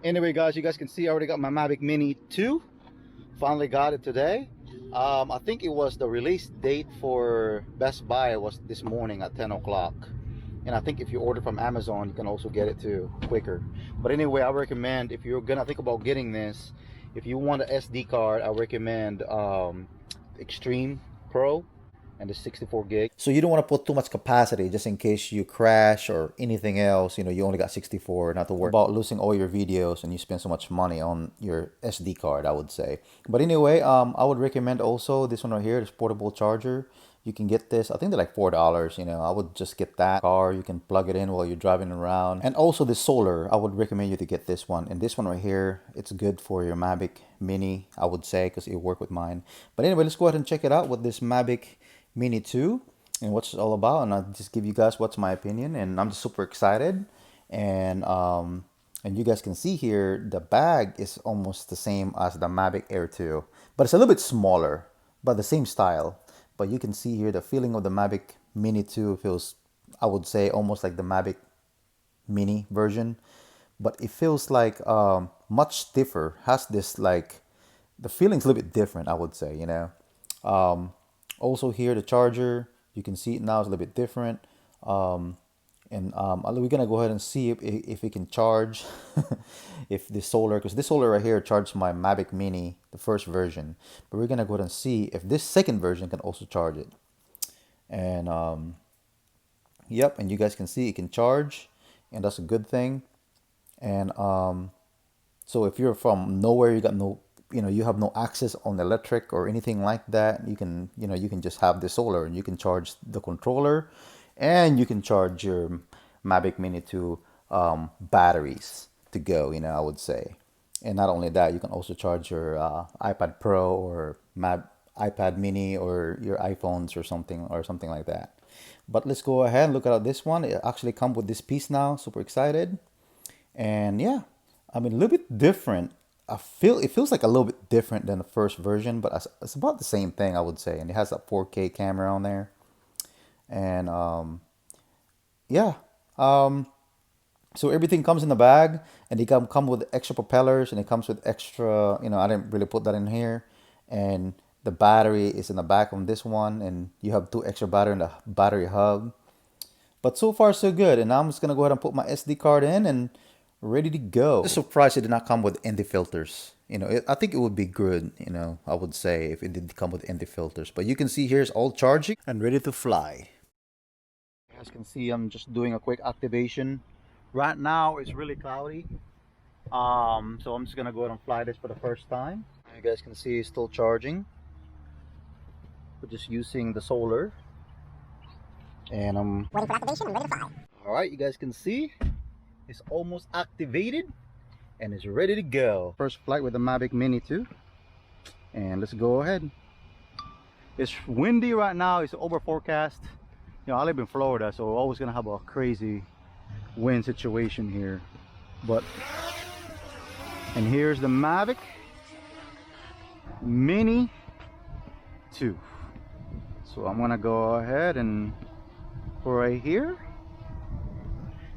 Anyway, guys, you guys can see I already got my Mavic Mini 2. Finally got it today. I think it was the release date for Best Buy was this morning at 10 o'clock. And I think if you order from Amazon, you can also get it too quicker. But anyway, I recommend, if you're gonna think about getting this, if you want an SD card, I recommend Extreme Pro and the 64 gig. So you don't want to put too much capacity just in case you crash or anything else. You know, you only got 64, not to worry about losing all your videos and you spend so much money on your SD card, I would say. But anyway, I would recommend also this one right here, this portable charger. You can get this, I think they're like $4, you know. I would just get that car. You can plug it in while you're driving around. And also the solar, I would recommend you to get this one. And this one right here, it's good for your Mavic Mini, I would say, because it worked with mine. But anyway, let's go ahead and check it out with this Mavic Mini 2 and what's it all about. And I'll just give you guys what's my opinion. And I'm just super excited. And you guys can see here, the bag is almost the same as the Mavic Air 2. But it's a little bit smaller, but the same style. But you can see here the feeling of the Mavic Mini 2 feels, I would say, almost like the Mavic Mini version. But it feels like much stiffer. Has this like, the feeling's a little bit different, I would say, you know. Also here, the charger, you can see it now is a little bit different. We're gonna go ahead and see if it can charge if this solar, because this solar right here charged my Mavic Mini, the first version, but we're gonna go ahead and see if this second version can also charge it. And yep, and you guys can see it can charge, and that's a good thing. And so if you're from nowhere, you got no, you know, you have no access on electric or anything like that, you can, you know, you can just have the solar and you can charge the controller and you can charge your Mavic Mini to batteries to go, you know, I would say. And not only that, you can also charge your iPad Pro or iPad Mini or your iPhones or something like that. But let's go ahead and look at this one. It actually comes with this piece now. Super excited. And yeah, I mean, a little bit different. It feels like a little bit different than the first version, but it's about the same thing, I would say. And it has a 4K camera on there. And yeah, so everything comes in the bag, and they come with extra propellers, and it comes with extra, you know, I didn't really put that in here. And the battery is in the back on this one, and you have two extra battery in the battery hub. But so far so good. And now I'm just gonna go ahead and put my SD card in and ready to go. Just surprised it did not come with ND filters. You know, I think it would be good, you know, I would say, if it did come with ND filters. But you can see here it's all charging and ready to fly. As you can see, I'm just doing a quick activation. Right now it's really cloudy. So I'm just gonna go ahead and fly this for the first time. You guys can see it's still charging. We're just using the solar. And I'm waiting for activation and ready to fly. Alright, you guys can see it's almost activated and it's ready to go. First flight with the Mavic Mini 2. And let's go ahead. It's windy right now, it's over forecast. You know, I live in Florida, so we're always gonna have a crazy wind situation here. And here's the Mavic Mini 2. So I'm gonna go ahead and put right here.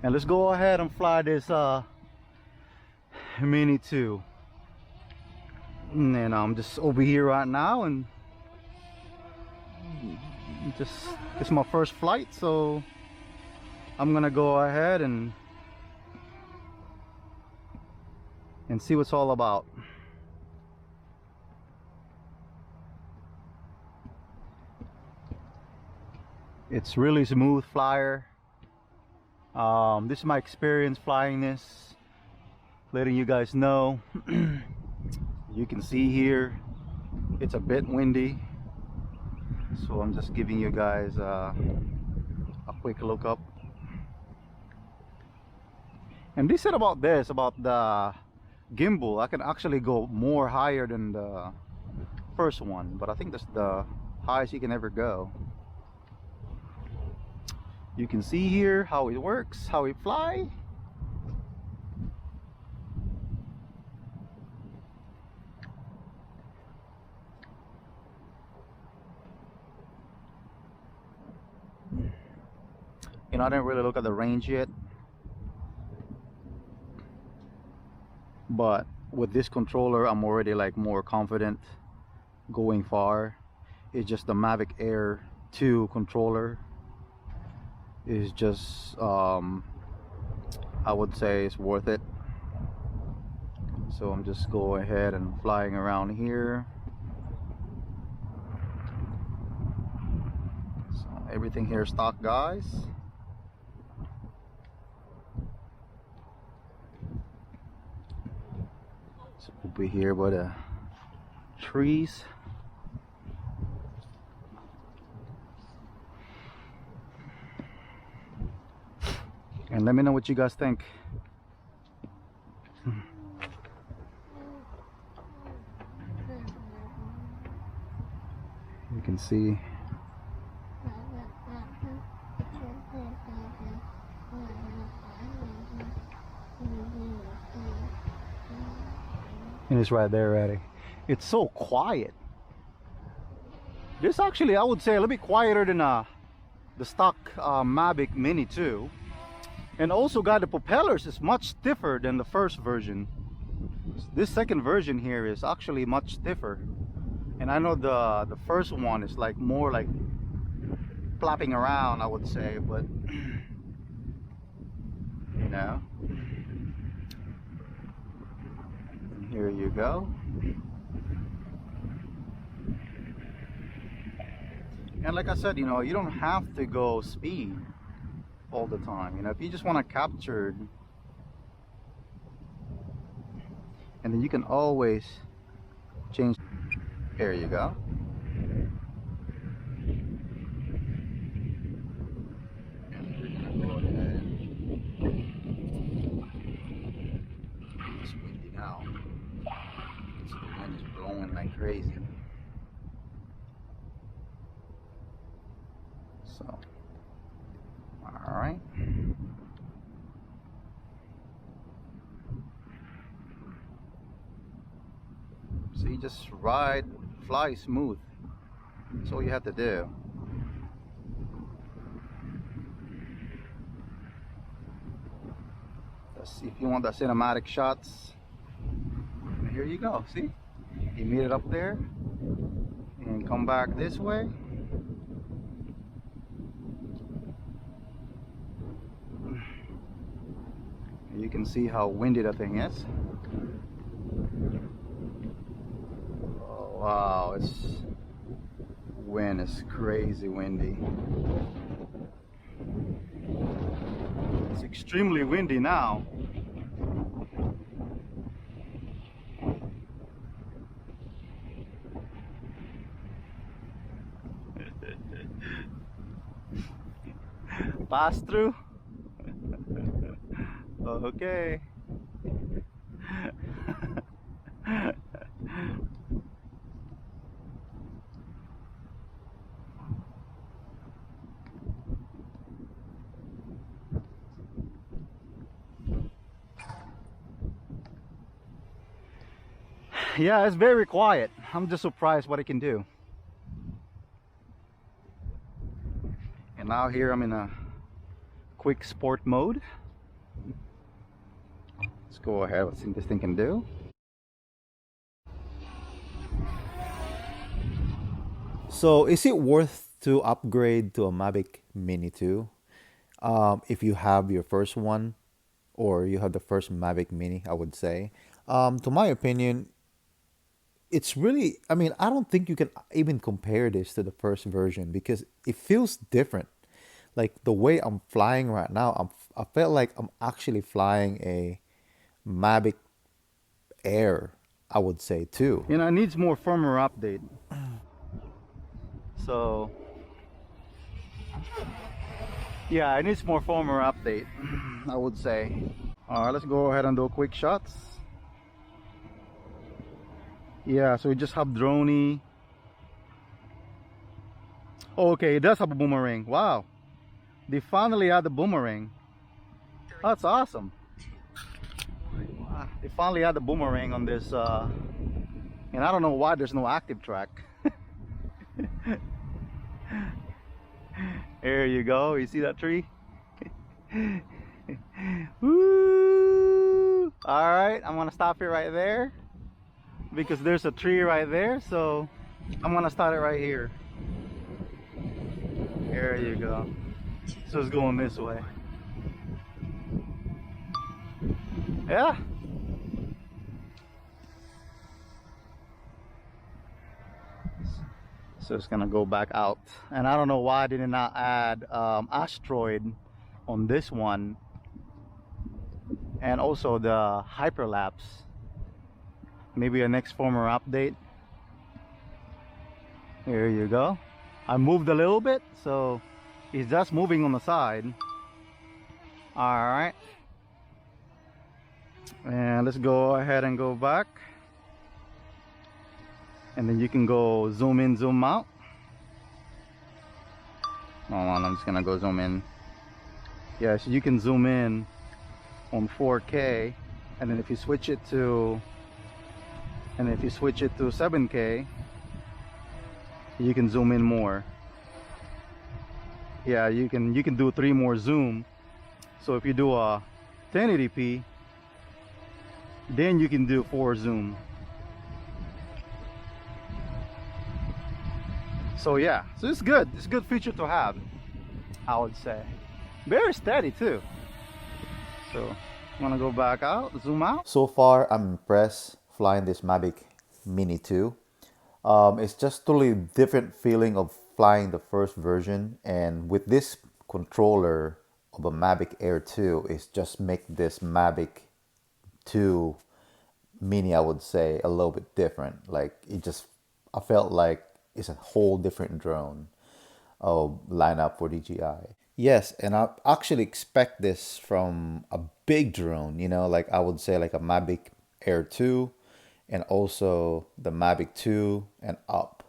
And let's go ahead and fly this Mini 2. And then I'm just over here right now, and it's my first flight, so I'm gonna go ahead and see what's all about. It's really smooth flyer. This is my experience flying this, letting you guys know. You can see here it's a bit windy, so I'm just giving you guys a quick look up. And they said about this, about the gimbal, I can actually go more higher than the first one, but I think that's the highest you can ever go. You can see here how it works, how it flies. You know, I didn't really look at the range yet. but with this controller I'm already like more confident going far. It's just the Mavic Air 2 controller is just I would say it's worth it. So I'm just going ahead and flying around here. So everything here is stock, guys. So we'll be here by the trees. And let me know what you guys think. You can see and it's right there already. It's so quiet. This actually, I would say, a little bit quieter than the stock Mavic Mini 2. And also got the propellers is much stiffer than the first version. This second version here is actually much stiffer. And I know the first one is like more like flapping around, I would say, but you know. And here you go. And like I said, you know, you don't have to go speed all the time. You know, if you just want to capture, and then you can always change. There you go. And we're gonna go ahead. It's windy now. So the wind is blowing like crazy. So all right. So you just ride, fly smooth. That's all you have to do. If you want the cinematic shots, here you go. See? You meet it up there and come back this way. You can see how windy that thing is. Oh, wow, wind is crazy windy. It's extremely windy now. Pass through. Okay. Yeah, it's very quiet. I'm just surprised what it can do. And now here I'm in a quick sport mode. Let's go ahead, let's see what this thing can do. So is it worth to upgrade to a Mavic Mini 2 if you have your first one, or you have the first Mavic Mini, I would say. To my opinion, it's really, I mean, I don't think you can even compare this to the first version because it feels different. Like the way I'm flying right now, I felt like I'm actually flying a Mavic Air, I would say too. You know, it needs more firmware update. So yeah, it needs more firmware update, I would say. All right, let's go ahead and do quick shots. Yeah, so we just have droney. Okay, it does have a boomerang. Wow, they finally had the boomerang. That's awesome. They finally had the boomerang on this and I don't know why there's no active track. There you go, you see that tree? Woo! All right, I'm gonna stop it right there because there's a tree right there. So I'm gonna start it right here. There you go. So it's going this way. Yeah. So it's gonna go back out. And I don't know why I did not add asteroid on this one, and also the hyperlapse. Maybe a next firmware update. Here you go. I moved a little bit, so it's just moving on the side. All right. And let's go ahead and go back. And then you can go zoom in, zoom out. Hold on, I'm just gonna go zoom in. Yeah, so you can zoom in on 4K, and then if you switch it to 7K, you can zoom in more. Yeah, you can do 3 more zoom. So if you do a 1080p, then you can do 4 zoom. So yeah, so it's good. It's a good feature to have, I would say. Very steady too. So I'm gonna go back out, zoom out. So far, I'm impressed flying this Mavic Mini 2. It's just totally different feeling of flying the first version, and with this controller of a Mavic Air 2, it's just make this Mavic 2 Mini, I would say, a little bit different. Like I felt like it's a whole different drone lineup for DJI. Yes, and I actually expect this from a big drone, like I would say like a Mavic Air 2 and also the Mavic 2 and up.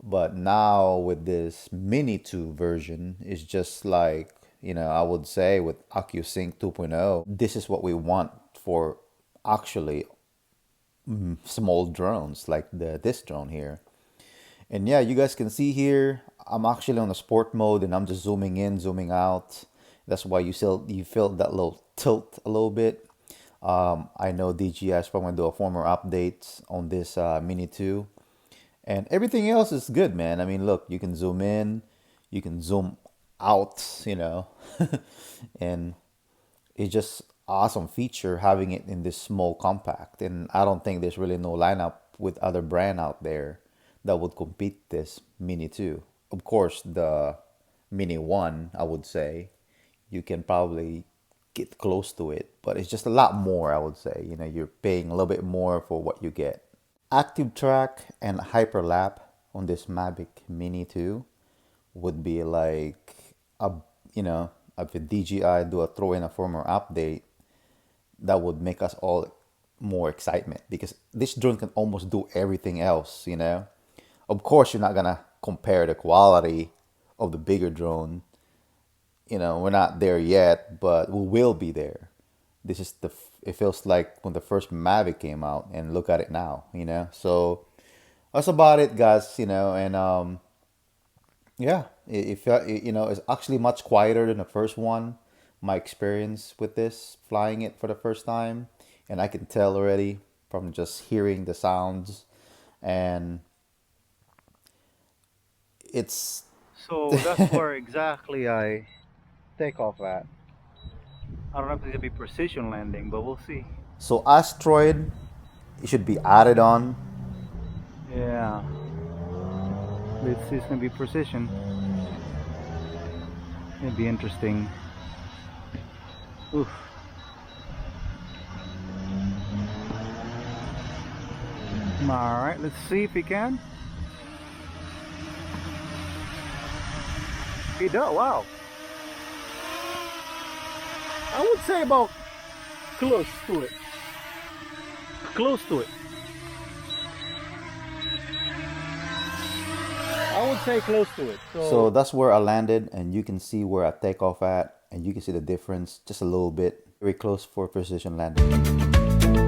But now with this Mini 2 version, it's just like, I would say with AccuSync 2.0, this is what we want for actually small drones like this drone here. And yeah, you guys can see here, I'm actually on the sport mode and I'm just zooming in, zooming out. That's why you feel that little tilt a little bit. I know DJI is probably gonna do a former update on this Mini 2. And everything else is good, man. I mean, look, you can zoom in, you can zoom out, and it's just awesome feature having it in this small compact. And I don't think there's really no lineup with other brand out there that would compete this Mini 2. Of course, the Mini 1, I would say, you can probably get close to it, but it's just a lot more, I would say. You're paying a little bit more for what you get. Active track and hyperlap on this Mavic Mini 2 would be like a if a DJI do a throw in a firmware update, that would make us all more excitement because this drone can almost do everything else. Of course, you're not gonna compare the quality of the bigger drone. We're not there yet, but we will be there. This is it feels like when the first Mavic came out, and look at it now. So that's about it, guys. And yeah, it's actually much quieter than the first one. My experience with this, flying it for the first time, and I can tell already from just hearing the sounds, and it's So that's where exactly I take off at. I don't know if it's gonna be precision landing, but we'll see. so asteroid. It should be added on. Yeah. Let's see, it's gonna be precision. It'd be interesting. Oof. Alright, let's see if we can. He does, wow. I would say about close to it. Close to it. I would say close to it. So that's where I landed, and you can see where I take off at, and you can see the difference just a little bit. Very close for precision landing.